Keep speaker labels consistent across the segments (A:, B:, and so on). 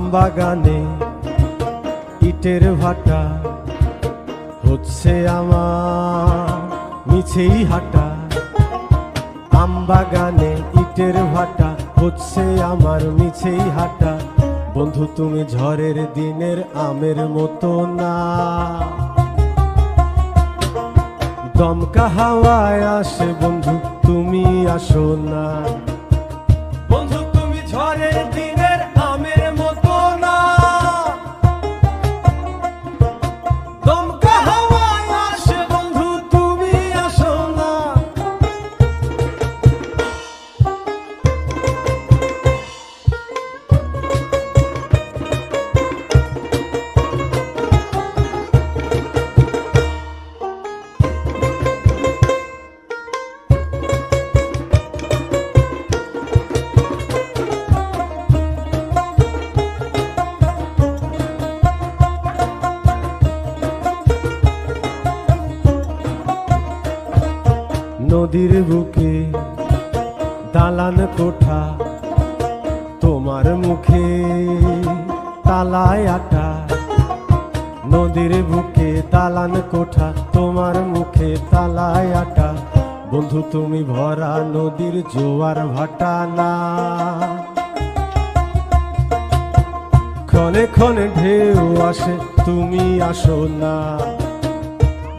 A: আমবাগানে ইটের ভাটা হচ্ছে আমার মিছেই হাঁটা। আমবাগানে ইটের ভাটা হচ্ছে আমার মিছেই হাঁটা। বন্ধু তুমি ঝড়ের দিনের আমের মতো না, দমকা হাওয়ায় আসে বন্ধু তুমি আসো না। বন্ধু তুমি ঝড়ের দিনের আমের মতো না, দমকা হাওয়ায় আসে বন্ধু তুমি আসো না। নদীর বুকে দালান কোঠা, তোমার মুখে তালায় আটা। নদীর বুকে দালান কোঠা, তোমার মুখে তালায় আটা। বন্ধু তুমি ভরা নদীর জোয়ার ভাটা না, ক্ষণে ক্ষণে ঢেউ আসে তুমি আসো না।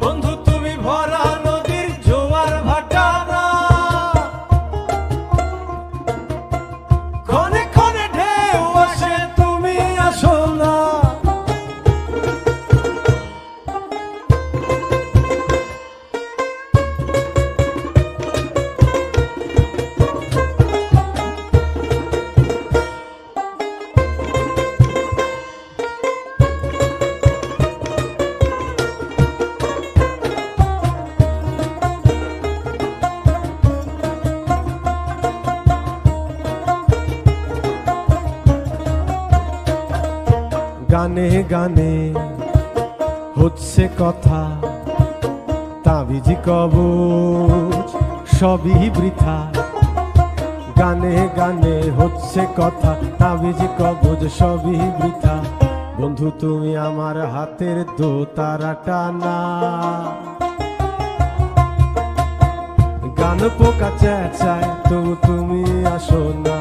A: বন্ধু তুমি ভরা নদীর জোয়ার ভাটা না, ক্ষণে ক্ষণে ঢেউ আসে তুমি আসো না। গানে গানে হচ্ছে কথা, তাবিজি কবচ সবই বৃথা। গানে গানে হচ্ছে কথা, তাবিজি কবচ সবই বৃথা। বন্ধু তুমি আমার হাতের দোতারাটা না, গান পোকা চেঁচায় তবু তুমি আসো না।